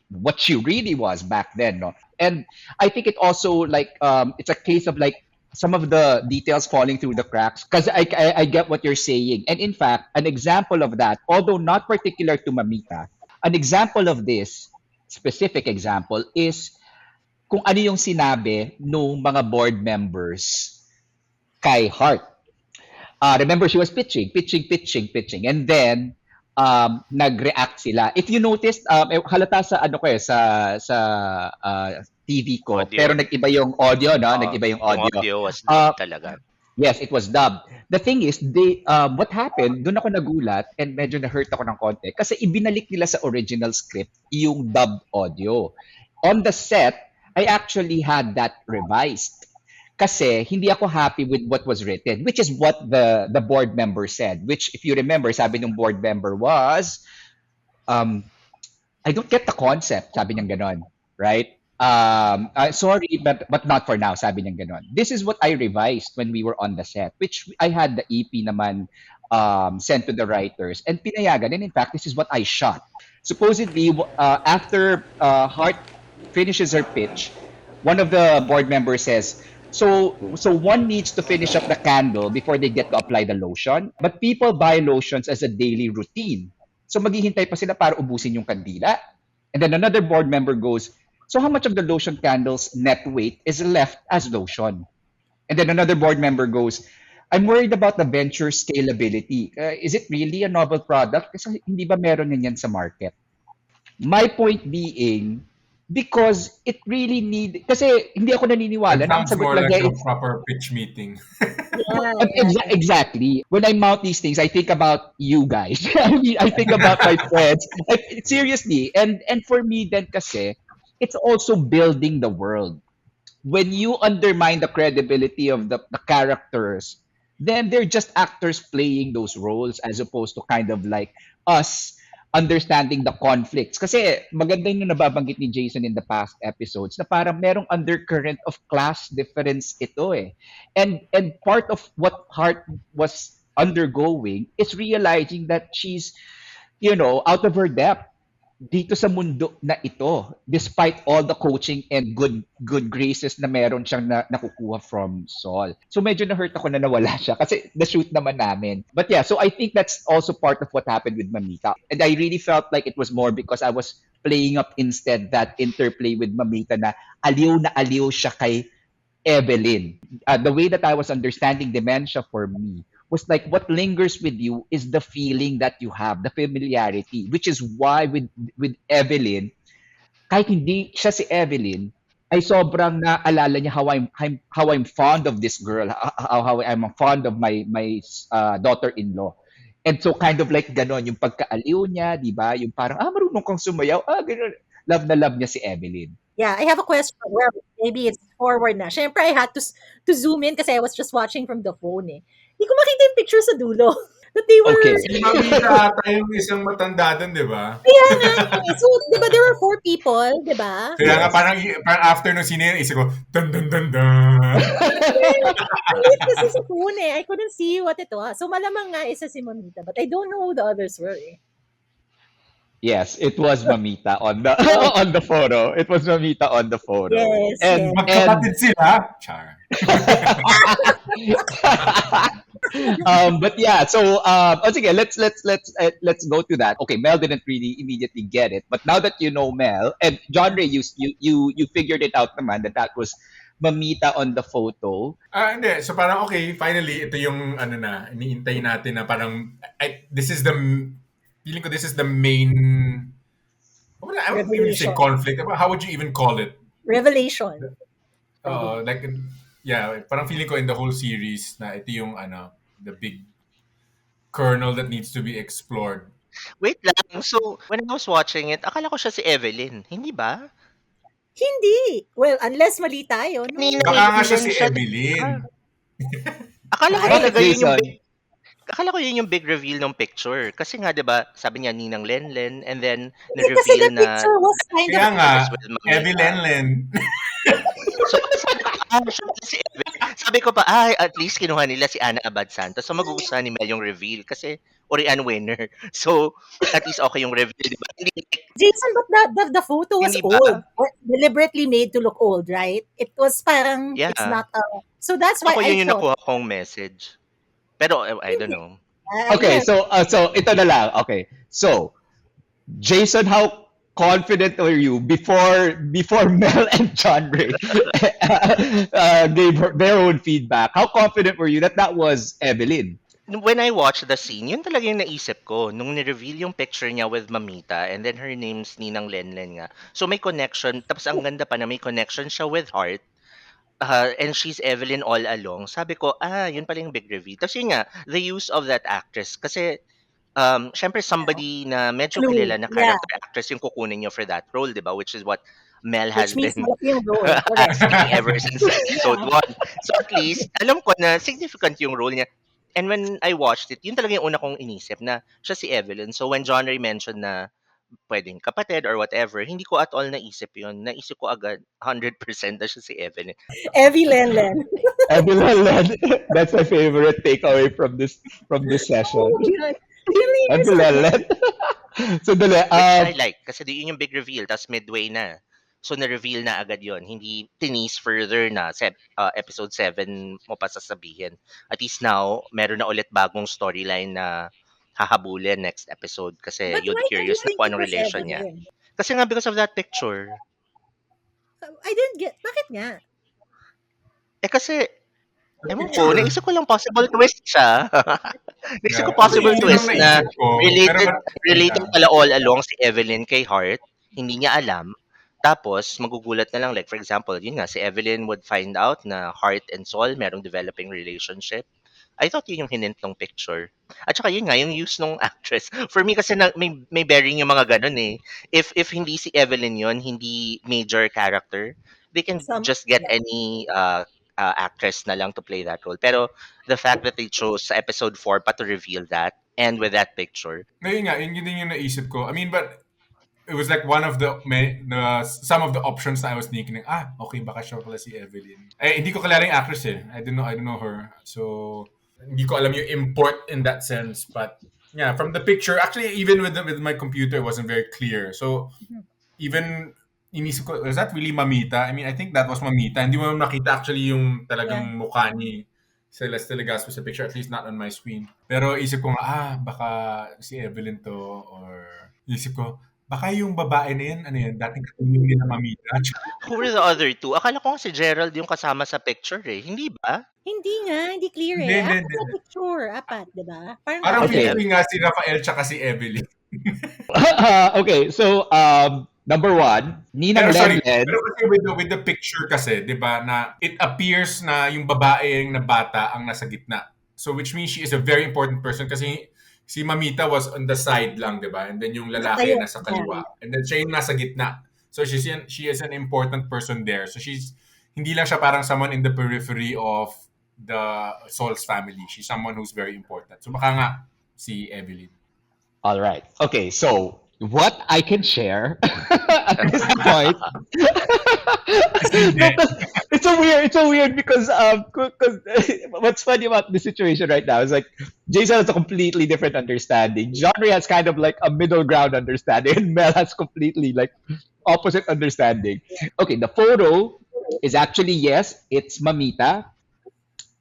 what she really was back then, no? And I think it also like it's a case of like some of the details falling through the cracks because I get what you're saying. And in fact, an example of that, although not particular to Mamita, an example of this specific example is kung ano yung sinabi nung mga board members kay Hart. Remember, she was pitching. And then, nag-react sila. If you noticed, halata sa TV ko,
Audio.
pero nag-iba yung audio, no? Nag-iba yung audio.
Yung audio was dubbed talaga.
Yes, it was dubbed. The thing is, what happened, doon ako nagulat and medyo na-hurt ako ng konti kasi ibinalik nila sa original script yung dubbed audio. On the set, I actually had that revised. Kasi hindi ako happy with what was written, which is what the board member said, which if you remember, sabi ng board member was, I don't get the concept, sabi niyang ganon. right? Sorry, but not for now, sabi niya ganon. This is what I revised when we were on the set, which I had the EP naman sent to the writers and pinayagan. And in fact, this is what I shot. Supposedly, after Hart finishes her pitch, one of the board members says, so one needs to finish up the candle before they get to apply the lotion. But people buy lotions as a daily routine. So maghihintay pa sila para ubusin yung kandila. And then another board member goes, so how much of the lotion candle's net weight is left as lotion? And then another board member goes, I'm worried about the venture scalability. Is it really a novel product? Kasi hindi ba meron yan sa market? My point being, because it really kasi hindi ako naniniwala
It
na ang
sounds
sagot
more
lang
like
niya
a proper pitch meeting.
exactly. When I mount these things, I think about you guys. I mean, I think about my friends. Seriously. And for me then kasi, it's also building the world. When you undermine the credibility of the characters, then they're just actors playing those roles as opposed to kind of like us understanding the conflicts. Kasi maganda yung nababanggit ni Jason in the past episodes na parang merong undercurrent of class difference ito eh. And part of what Hart was undergoing is realizing that she's, out of her depth dito sa mundo na ito, despite all the coaching and good graces na meron siyang nakukuha from Saul. So medyo na-hurt ako na nawala siya kasi the shoot naman namin. But yeah, so I think that's also part of what happened with Mamita. And I really felt like it was more because I was playing up instead that interplay with Mamita na aliw siya kay Evelyn. The way that I was understanding dementia for me was like what lingers with you is the feeling that you have, the familiarity, which is why with Evelyn, kahit hindi siya si Evelyn, ay sobrang naalala niya how I'm fond of this girl, how I'm fond of my daughter-in-law. And so kind of like ganon, yung pagkaaliw niya, di ba? Yung parang, marunong kang sumayaw, ganon. Love na love niya si Evelyn.
Yeah, I have a question. Well, maybe it's forward na. Syempre, I had to zoom in kasi I was just watching from the phone eh. Hindi ko makita yung picture sa dulo. That they were...
Okay.
Si Mamita ata yung isang matanda dun, di ba?
Kaya nga. So, di ba, there were 4 people, di ba?
Kaya nga parang after nung sine, isip ko, dun dun dun dun.
Ang liit kasi sa phone eh. I couldn't see what it was. So, malamang nga isa si Mamita. But I don't know who the others were eh.
Yes, it was Mamita on the on the photo. It was Mamita on the photo.
Yes,
and
yes.
Magkapatid sila. Char.
But yeah, so sige, let's go to that. Okay, Mel didn't really immediately get it, but now that you know Mel and John Ray, you figured it out naman that was Mamita on the photo.
Hindi. So parang okay, finally ito yung iniintay natin na parang feeling ko this is the main I wouldn't even say conflict. How would you even call it?
Revelation.
Parang feeling ko in the whole series na ito yung the big kernel that needs to be explored.
Wait lang. So, when I was watching it, akala ko siya si Evelyn. Hindi ba?
Hindi. Well, unless mali tayo. No?
Baka nga siya si Evelyn.
Akala ko talaga akala ko yun yung big reveal ng picture. Kasi nga, di ba, sabi niya Ninang Lenlen, and then na-reveal na...
Kasi the picture was kind
Kaya
of...
nga, Evie Lenlen.
So, sabi ko pa, at least kinuha nila si Ana Abad Santos. So, mag-uusahan ni Mel yung reveal. Kasi, Orian winner. So, at least okay yung reveal, di ba?
Jason, but the photo was old. Deliberately made to look old, right? It was parang, it's not... so, that's why
ako yun yung
thought...
nakuha kong message. Pero I don't know.
Okay, so ito na lang. Okay. So, Jason, how confident were you before Mel and John Ray gave their own feedback? How confident were you that was Evelyn?
When I watched the scene, yun talaga yung naisip ko. Nung ni-reveal yung picture niya with Mamita and then her name's Ninang Lenlen nga. So may connection. Tapos ang ganda pa na may connection siya with Heart. And she's Evelyn all along. Sabi ko, yun pala yung big reveal. Tapos yun nga, the use of that actress. Kasi, syempre somebody na medyo kilala na character actress yung kukunin nyo for that role, di ba? Which is what Mel has been asking ever since episode 1. So at least, alam ko na significant yung role niya. And when I watched it, yun talaga yung una kong inisip na siya si Evelyn. So when John Ray mentioned na pwedeng kapatid or whatever. Hindi ko at all naisip yun. Naisip ko agad 100% na siya si Evelyn.
Evie Lenlen.
Evelyn, that's my favorite takeaway from this session.
Oh, God. Really?
Evelyn. So dali,
Which I like kasi yun yung big reveal tas midway na. So na-reveal na agad yon. Hindi tease further na episode 7 mo pa sasabihin. At least now, meron na ulit bagong storyline na hahabulin next episode kasi
But
you'd
why do you
curious na
think
kung
it
anong
was
relation niya.
Evelyn?
Kasi nga because of that picture.
I didn't get, bakit nga?
Kasi ewan ko,
Picture.
naisip ko lang possible twist siya. Naisip ko
Yeah.
possible
Yun ang
twist na
naisip ko. Pero
related
yeah.
pala all along si Evelyn kay Hart. Hindi niya alam. Tapos, magugulat na lang. Like, for example, yun nga, si Evelyn would find out na Hart and Saul merong developing relationship. I thought yun yung hinint ng picture. At saka yun nga, yung use ng actress. For me kasi may bearing yung mga ganun eh. If hindi si Evelyn yun, hindi major character, they can just get any actress na lang to play that role. Pero the fact that they chose sa episode 4 pa to reveal that and with that picture.
Ngayon nga, yun din yung naisip ko. I mean, but it was like one of some of the options na I was thinking, okay, baka siya pala si Evelyn. Hindi ko kilala yung actress eh. I don't know her. So, hindi ko alam yung import in that sense. But, yeah, from the picture, actually, even with my computer, it wasn't very clear. So, even, inisip ko, was that really Mamita? I mean, I think that was Mamita. Hindi mo nakita actually yung talagang mukha ni Celeste Legaspi sa picture, at least not on my screen. Pero isip ko nga, baka si Evelyn to, or isip ko, baka yung babae na yan, dating katulong nila Mamita.
Who were the other two? Akala ko nga si Gerald yung kasama sa picture eh. Hindi ba?
Hindi nga, hindi clear eh.
Hindi.
Apat na picture, apat, di ba?
Parang
Okay.
feeling nga si Rafael tsaka si Evelyn.
okay, so number one, Ninang
Pero sorry,
Lenlen.
pero kasi with the picture kasi, di ba, na it appears na yung babae na bata ang nasa gitna. So which means she is a very important person kasi si Mamita was on the side lang, di ba? And then yung lalaki nasa kaliwa. And then siya yung nasa gitna. So she is an important person there. So hindi lang siya parang someone in the periphery of the Saul's family. She's someone who's very important. So baka nga si Evelyn.
All right. Okay, so what I can share at this point. It's so weird because what's funny about the situation right now is like Jason has a completely different understanding. Genre has kind of like a middle ground understanding, and Mel has completely like opposite understanding. Okay, the photo is actually yes, it's Mamita,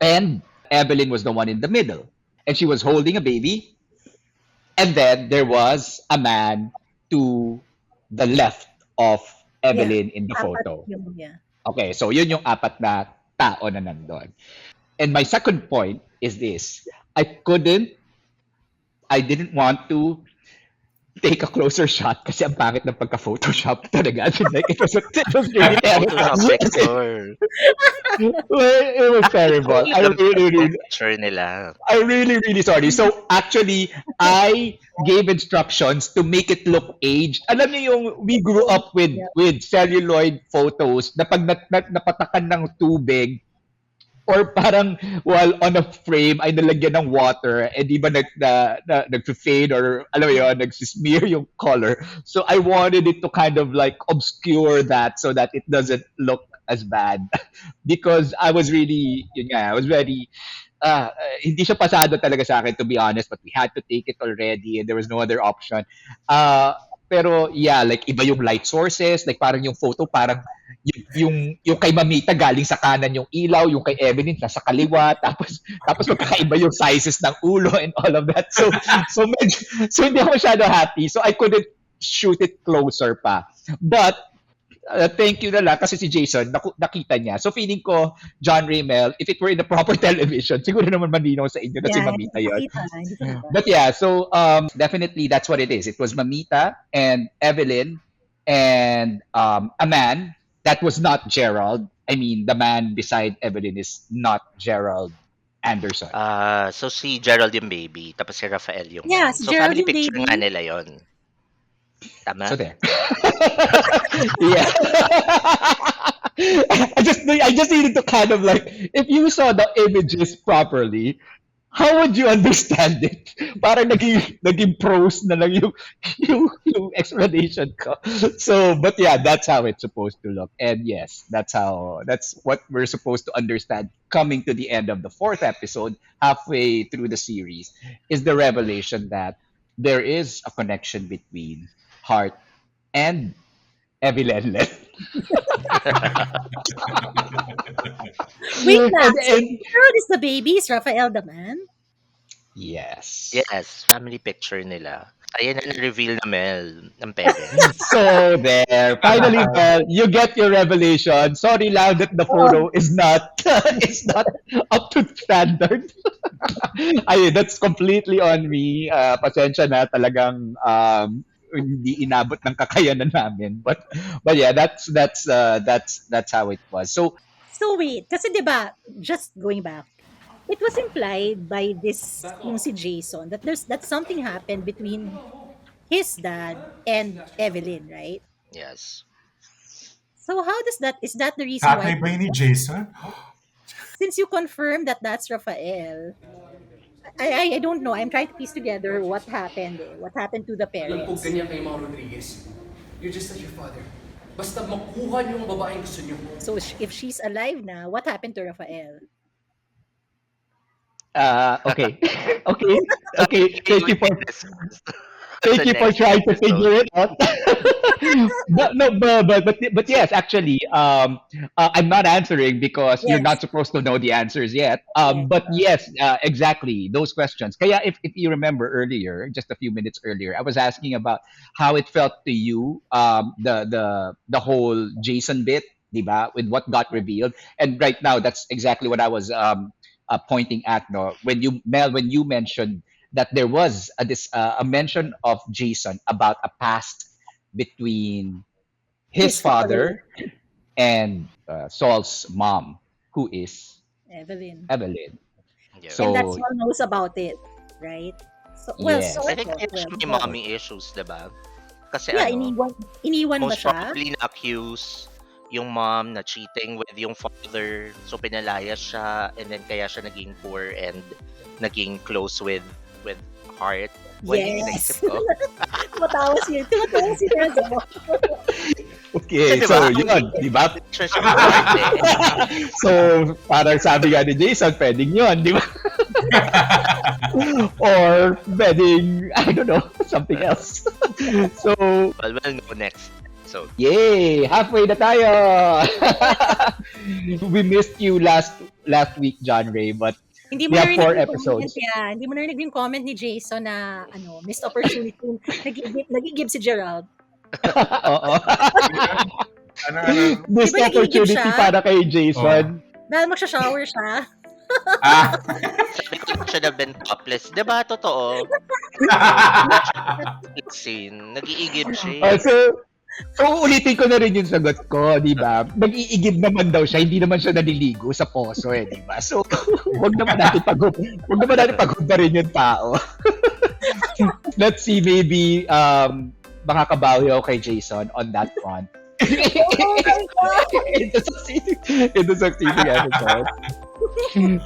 and Evelyn was the one in the middle, and she was holding a baby. And then there was a man to the left of Evelyn in the photo. Okay, so yun yung apat na tao na nandun. And my second point is this. I didn't want to take a closer shot kasi ang pangit ng pagka-Photoshop talaga. Like, it was really terrible. It was terrible. I'm really sorry. So actually, I gave instructions to make it look aged. Alam niyo yung we grew up with celluloid photos na pag napatakan ng tubig, or parang while on a frame ay nalagyan ng water and di ba nag-fade or alam mo yun, nag-smear yung color. So I wanted it to kind of like obscure that so that it doesn't look as bad. Because I was very, hindi siya pasado talaga sa akin, to be honest, but we had to take it already and there was no other option. Pero yeah, like iba yung light sources, like parang yung photo parang yung kay Mamita galing sa kanan yung ilaw, yung kay Evelyn nasa kaliwa, tapos magkakaiba yung sizes ng ulo and all of that. So hindi ako masyado happy. So I couldn't shoot it closer pa. But thank you na lang kasi si Jason nakita niya. So feeling ko John Raymel, if it were in the proper television, siguro naman malinaw sa inyo na si Mamita yun. But yeah, so definitely that's what it is. It was Mamita and Evelyn and a man that was not Gerald. I mean, the man beside Evelyn is not Gerald Anderson.
So si Gerald yung baby, tapos si Rafael yung
si
so
Gerald
family
yung
picture
baby.
nga nila yon. Tama?
So there. Yeah. I just needed to kind of like, if you saw the images properly, how would you understand it? Parang naging prose na lang yung explanation ko. So, but yeah, that's how it's supposed to look. And yes, that's what we're supposed to understand coming to the end of the fourth episode, halfway through the series, is the revelation that there is a connection between Heart and Evelyn.
Wait lang.
and,
So,
and
girl is the baby? Is Rafael the man?
yes.
Yes, family picture nila. Ayan na na-reveal na Mel ng parents.
So there, finally, well, you get your revelation. Sorry lang that the photo is not is not up to standard. Ay, that's completely on me. Pasensya na talagang hindi inabot ng kakayanan namin. But yeah, that's how it was. So
So wait, kasi 'di ba, just going back, it was implied by this yung si Jason that something happened between his dad and Evelyn, right?
Yes.
So how does that is that the reason why
Tatay ba yun ni Jason?
since you confirmed that that's Rafael? I don't know. I'm trying to piece together what happened. What happened to the
Walang
parents?
ganyan kay Mga Rodriguez. You're just like your father. Basta makuha niyo ang babaeng gusto niyo.
So if she's alive now, what happened to Rafael?
okay. Okay. Thank you for
Next
trying to
episode.
figure it out. but yes, actually, I'm not answering because you're
Yes.
not supposed to know the answers yet.
Yes.
But yes, exactly those questions. Kaya if you remember earlier, just a few minutes earlier, I was asking about how it felt to you, the whole Jason bit, diba, with what got revealed, and right now that's exactly what I was pointing at. No, when you mentioned that there was a mention of Jason about a past between his
His father.
father and Saul's mom, who is
Evelyn.
Evelyn.
Yeah.
And that
So
Saul knows about it, right? So, well,
yes,
sort
I think
of.
it's
Well,
may
Saul.
mommy issues, diba? Kasi
Yeah,
ano,
iniwan ba
most
siya?
probably na-accuse yung mom na cheating with yung father. So, pinalayas siya and then kaya siya naging poor and naging close with Heart. Well, yun yung
Yes.
naisip ko.
Tumatawa si Razo.
okay,
Kasi
so
diba,
yun, di ba?
Siya siya with Heart eh.
So parang sabi nga ni Jason, pwedeng yun, di ba? Or pwedeng, I don't know, something else. So,
Well, we'll know next episode.
yay! Halfway na tayo! We missed you last week, John Ray, but
Hindi
we
mo
have 4
narinig yung
episodes.
comment niya. Hindi mo narinig yung comment ni Jason na missed opportunity. Nagigib si Gerald.
Oo.
Ano?
This
Di ba nag-iigib
opportunity
siya?
para kay Jason.
Dahil magsha-shower siya.
Ah!
Sabi ko na siya na been topless. Diba? Totoo. Scene. Nag-iigib siya.
So ulitin ko na rin yung sagot ko, di ba? Nag-iigib naman daw siya, hindi naman siya naliligo sa poso di ba? So, wag naman natin paghubarin yung tao. Let's see, maybe makakabawi ako kay Jason on that front. in the succeeding episode.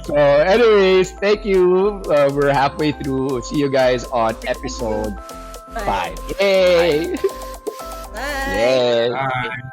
So, anyways, thank you. We're halfway through. See you guys on episode 5. Yay!
Bye.
Yay!
Bye.